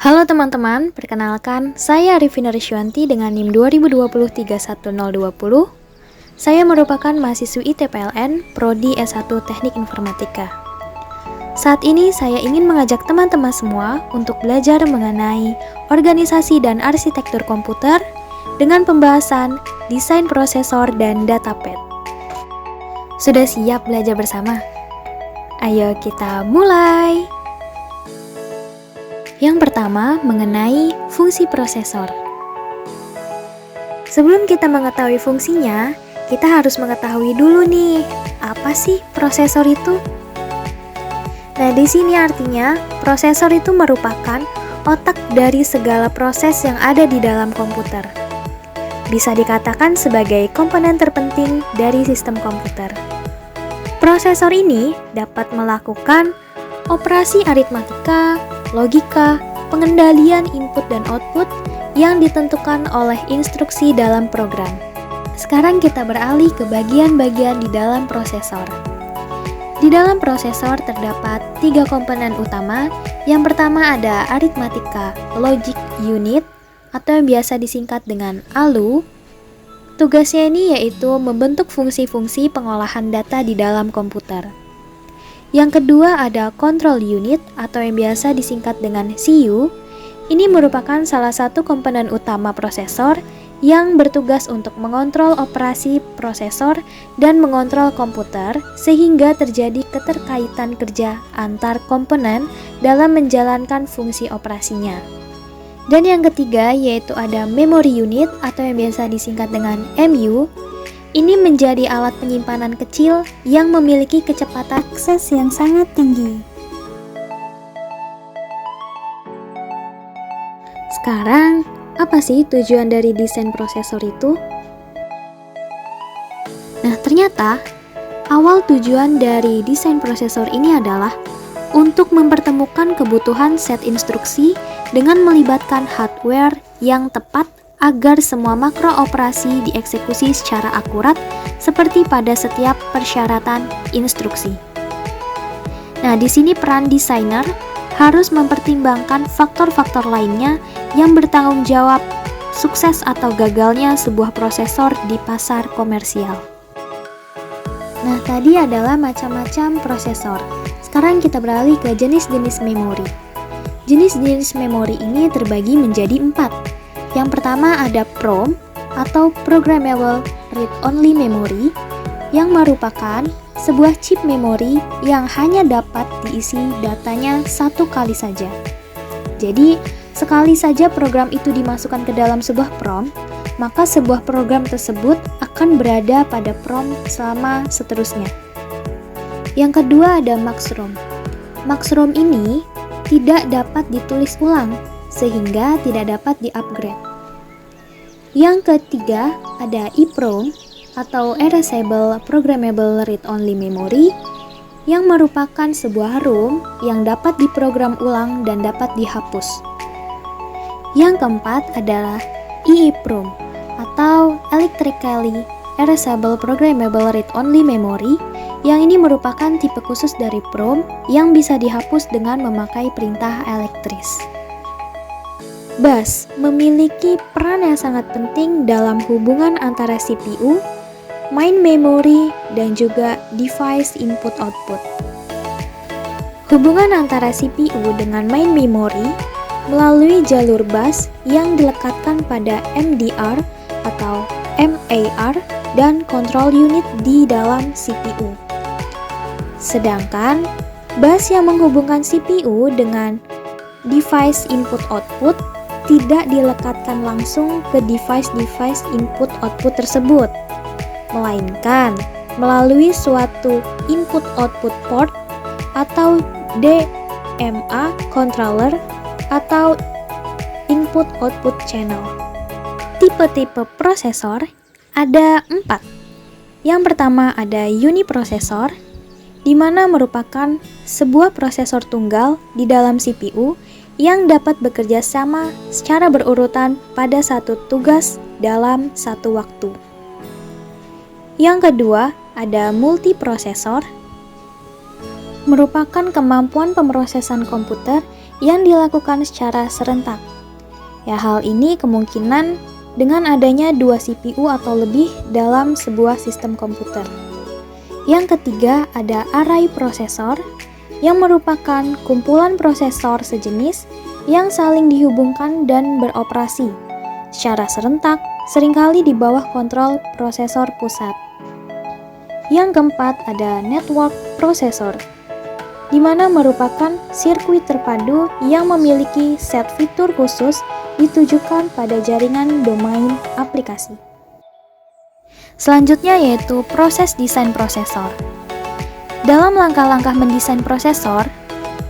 Halo teman-teman, perkenalkan saya Arifin Riswanti dengan NIM 2020-31020. Saya merupakan mahasiswi ITPLN, Prodi S1 Teknik Informatika. Saat ini saya ingin mengajak teman-teman semua untuk belajar mengenai organisasi dan arsitektur komputer dengan pembahasan desain prosesor dan datapad. Sudah siap belajar bersama? Ayo kita mulai! Yang pertama, mengenai fungsi prosesor. Sebelum kita mengetahui fungsinya, kita harus mengetahui dulu nih, apa sih prosesor itu? Nah, di sini artinya, prosesor itu merupakan otak dari segala proses yang ada di dalam komputer. Bisa dikatakan sebagai komponen terpenting dari sistem komputer. Prosesor ini dapat melakukan operasi aritmatika, logika, pengendalian input dan output yang ditentukan oleh instruksi dalam program. Sekarang kita beralih ke bagian-bagian di dalam prosesor. Di dalam prosesor terdapat 3 komponen utama. Yang pertama ada aritmatika logic unit atau yang biasa disingkat dengan ALU. Tugasnya ini yaitu membentuk fungsi-fungsi pengolahan data di dalam komputer. Yang kedua ada control unit atau yang biasa disingkat dengan CU. Ini merupakan salah satu komponen utama prosesor yang bertugas untuk mengontrol operasi prosesor dan mengontrol komputer sehingga terjadi keterkaitan kerja antar komponen dalam menjalankan fungsi operasinya. Dan yang ketiga yaitu ada memory unit atau yang biasa disingkat dengan MU. Ini menjadi alat penyimpanan kecil yang memiliki kecepatan akses yang sangat tinggi. Sekarang, apa sih tujuan dari desain prosesor itu? Nah, ternyata awal tujuan dari desain prosesor ini adalah untuk mempertemukan kebutuhan set instruksi dengan melibatkan hardware yang tepat agar semua makro operasi dieksekusi secara akurat seperti pada setiap persyaratan instruksi. Nah, di sini peran desainer harus mempertimbangkan faktor-faktor lainnya yang bertanggung jawab sukses atau gagalnya sebuah prosesor di pasar komersial. Nah, tadi adalah macam-macam prosesor. Sekarang kita beralih ke jenis-jenis memori. Jenis-jenis memori ini terbagi menjadi 4. Yang pertama ada PROM atau Programmable Read-Only Memory yang merupakan sebuah chip memori yang hanya dapat diisi datanya satu kali saja. Jadi, sekali saja program itu dimasukkan ke dalam sebuah PROM, maka sebuah program tersebut akan berada pada PROM selama seterusnya. Yang kedua ada MAX-ROM. MAX-ROM ini tidak dapat ditulis ulang, sehingga tidak dapat di-upgrade. Yang ketiga ada EEPROM atau Erasable Programmable Read-Only Memory yang merupakan sebuah ROM yang dapat diprogram ulang dan dapat dihapus. Yang keempat adalah EEPROM atau Electrically Erasable Programmable Read-Only Memory yang ini merupakan tipe khusus dari PROM yang bisa dihapus dengan memakai perintah elektris. Bus memiliki peran yang sangat penting dalam hubungan antara CPU, main memory, dan juga device input-output. Hubungan antara CPU dengan main memory melalui jalur bus yang dilekatkan pada MDR atau MAR dan control unit di dalam CPU. Sedangkan bus yang menghubungkan CPU dengan device input-output tidak dilekatkan langsung ke device-device input-output tersebut, melainkan melalui suatu input-output port atau DMA controller atau input-output channel. Tipe-tipe prosesor ada 4. Yang pertama ada uniprosesor, di mana merupakan sebuah prosesor tunggal di dalam CPU yang dapat bekerja sama secara berurutan pada satu tugas dalam satu waktu. Yang kedua, ada multiprosesor, merupakan kemampuan pemrosesan komputer yang dilakukan secara serentak. Ya, hal ini kemungkinan dengan adanya 2 CPU atau lebih dalam sebuah sistem komputer. Yang ketiga ada array prosesor yang merupakan kumpulan prosesor sejenis yang saling dihubungkan dan beroperasi secara serentak, seringkali di bawah kontrol prosesor pusat. Yang keempat ada network processor, di mana merupakan sirkuit terpadu yang memiliki set fitur khusus ditujukan pada jaringan domain aplikasi. Selanjutnya yaitu proses desain prosesor. Dalam langkah-langkah mendesain prosesor,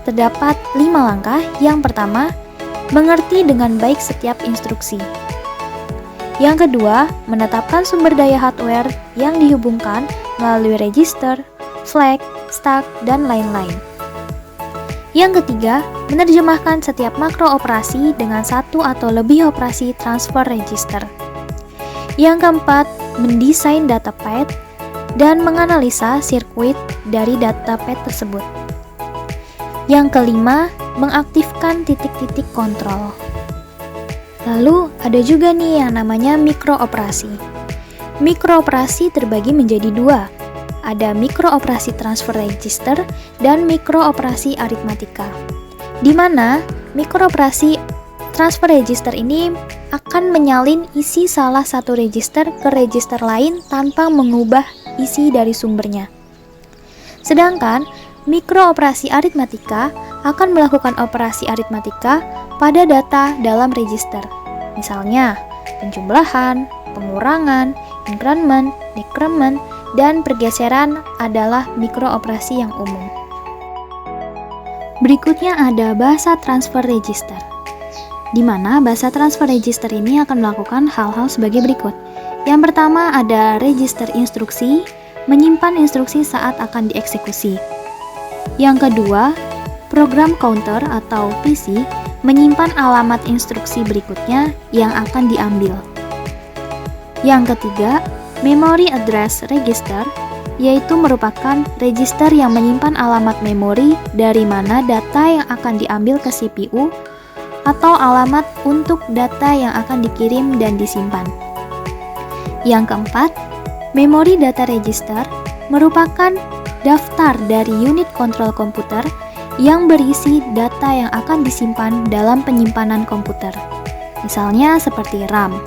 terdapat 5 langkah. Yang pertama, mengerti dengan baik setiap instruksi. Yang kedua, menetapkan sumber daya hardware yang dihubungkan melalui register, flag, stack, dan lain-lain. Yang ketiga, menerjemahkan setiap makro operasi dengan satu atau lebih operasi transfer register. Yang keempat, mendesain datapad dan menganalisa sirkuit dari datapad tersebut. Yang kelima, mengaktifkan titik-titik kontrol. Lalu ada juga nih yang namanya mikrooperasi. Mikrooperasi terbagi menjadi 2. Ada mikrooperasi transfer register dan mikrooperasi aritmatika. Di mana mikrooperasi transfer register ini akan menyalin isi salah satu register ke register lain tanpa mengubah isi dari sumbernya. Sedangkan mikrooperasi aritmatika akan melakukan operasi aritmatika pada data dalam register. Misalnya, penjumlahan, pengurangan, increment, decrement, dan pergeseran adalah mikrooperasi yang umum. Berikutnya ada bahasa transfer register, di mana bahasa transfer register ini akan melakukan hal-hal sebagai berikut. Yang pertama ada register instruksi, menyimpan instruksi saat akan dieksekusi. Yang kedua, program counter atau PC menyimpan alamat instruksi berikutnya yang akan diambil. Yang ketiga, memory address register, yaitu merupakan register yang menyimpan alamat memori dari mana data yang akan diambil ke CPU atau alamat untuk data yang akan dikirim dan disimpan. Yang keempat, memory data register merupakan daftar dari unit kontrol komputer yang berisi data yang akan disimpan dalam penyimpanan komputer. Misalnya seperti RAM,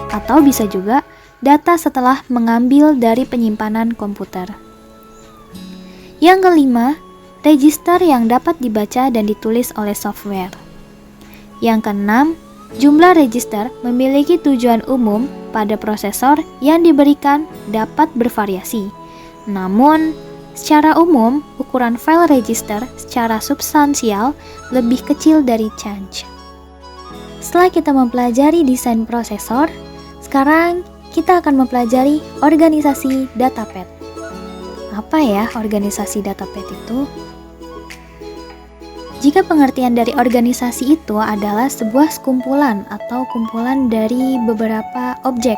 atau bisa juga data setelah mengambil dari penyimpanan komputer. Yang kelima, register yang dapat dibaca dan ditulis oleh software. Yang keenam, jumlah register memiliki tujuan umum pada prosesor yang diberikan dapat bervariasi. Namun, secara umum, ukuran file register secara substansial lebih kecil dari change. Setelah kita mempelajari desain prosesor, sekarang kita akan mempelajari organisasi datapad. Apa ya organisasi datapad itu? Jika pengertian dari organisasi itu adalah sebuah sekumpulan atau kumpulan dari beberapa objek.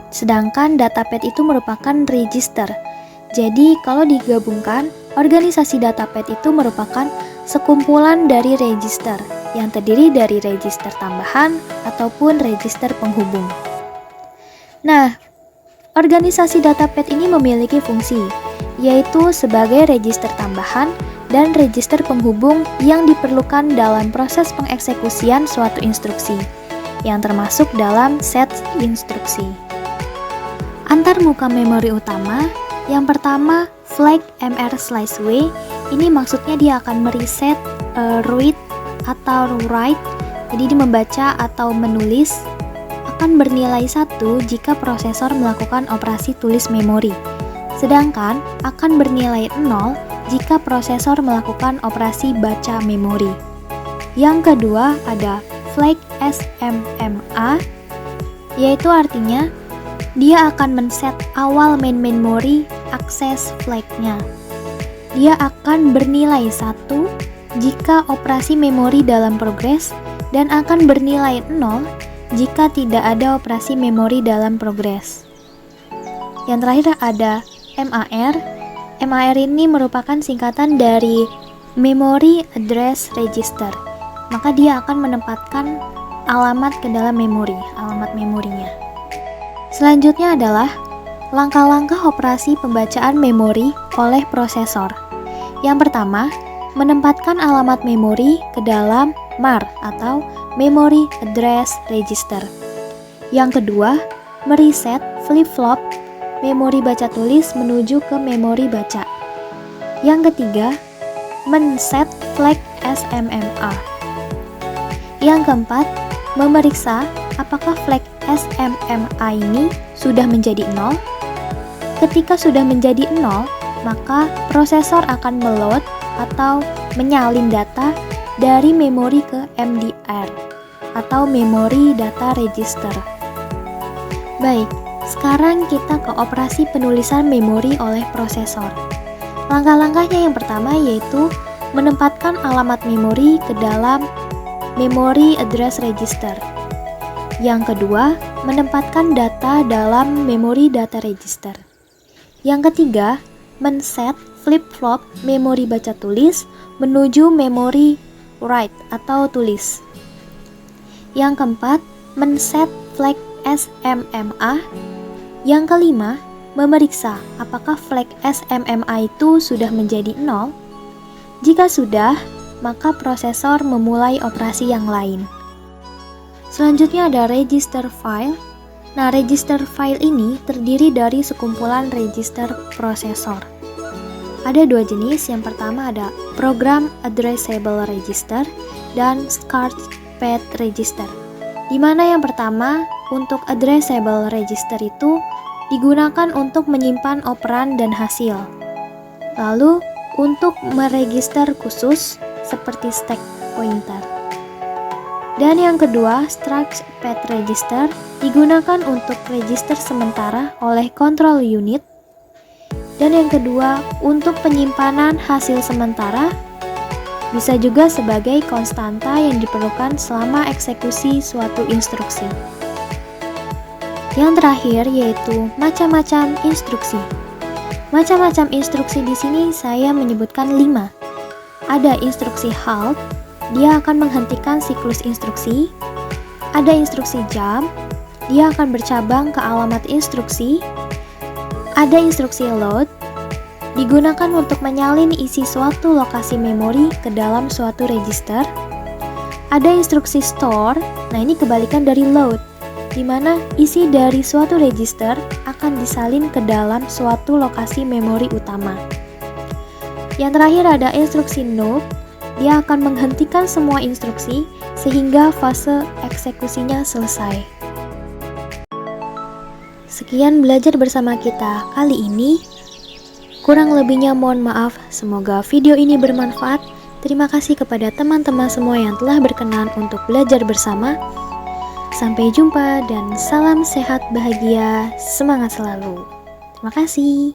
Sedangkan datapad itu merupakan register. Jadi, kalau digabungkan, organisasi datapad itu merupakan sekumpulan dari register yang terdiri dari register tambahan ataupun register penghubung. Nah, organisasi datapad ini memiliki fungsi, yaitu sebagai register tambahan dan register penghubung yang diperlukan dalam proses pengeksekusian suatu instruksi, yang termasuk dalam set instruksi. Antar muka memori utama, yang pertama, flag mr/w, ini maksudnya dia akan mereset read atau write, jadi dia membaca atau menulis, akan bernilai 1 jika prosesor melakukan operasi tulis memori, sedangkan akan bernilai 0 jika prosesor melakukan operasi baca memori. Yang kedua ada flag SMMA, yaitu artinya dia akan men-set awal main memory akses flag-nya. Dia akan bernilai 1 jika operasi memori dalam progres dan akan bernilai 0 jika tidak ada operasi memori dalam progres. Yang terakhir ada MAR. MAR ini merupakan singkatan dari memory address register. Maka dia akan menempatkan alamat ke dalam memori, alamat memorinya. Selanjutnya adalah langkah-langkah operasi pembacaan memori oleh prosesor. Yang pertama, menempatkan alamat memori ke dalam MAR atau Memory Address Register. Yang kedua, mereset flip-flop memori baca tulis menuju ke memori baca. Yang ketiga, men-set flag SMMA. Yang keempat, memeriksa apakah flag SMMA ini sudah menjadi 0. Ketika sudah menjadi 0, maka prosesor akan meload atau menyalin data dari memori ke MDR atau Memory Data Register. Baik, sekarang kita ke operasi penulisan memori oleh prosesor. Langkah-langkahnya yang pertama yaitu menempatkan alamat memori ke dalam Memory Address Register. Yang kedua, menempatkan data dalam Memory Data Register. Yang ketiga, men-set flip-flop memori baca tulis menuju memori write atau tulis. Yang keempat, men-set flag SMMA. Yang kelima, memeriksa apakah flag SMMA itu sudah menjadi 0. Jika sudah, maka prosesor memulai operasi yang lain. Selanjutnya ada register file. Nah, register file ini terdiri dari sekumpulan register prosesor. Ada dua jenis, yang pertama ada program addressable register dan scratch pad register. Di mana yang pertama, untuk addressable register itu digunakan untuk menyimpan operan dan hasil. Lalu, untuk meregister khusus seperti stack pointer. Dan yang kedua, scratch pad register digunakan untuk register sementara oleh control unit. Dan yang kedua, untuk penyimpanan hasil sementara, bisa juga sebagai konstanta yang diperlukan selama eksekusi suatu instruksi. Yang terakhir yaitu macam-macam instruksi. Macam-macam instruksi di sini saya menyebutkan 5. Ada instruksi halt, dia akan menghentikan siklus instruksi. Ada instruksi jump, dia akan bercabang ke alamat instruksi. Ada instruksi load, digunakan untuk menyalin isi suatu lokasi memori ke dalam suatu register. Ada instruksi store, nah ini kebalikan dari load, di mana isi dari suatu register akan disalin ke dalam suatu lokasi memori utama. Yang terakhir ada instruksi noob, dia akan menghentikan semua instruksi sehingga fase eksekusinya selesai. Sekian belajar bersama kita kali ini. Kurang lebihnya mohon maaf, semoga video ini bermanfaat. Terima kasih kepada teman-teman semua yang telah berkenan untuk belajar bersama. Sampai jumpa dan salam sehat bahagia, semangat selalu. Terima kasih.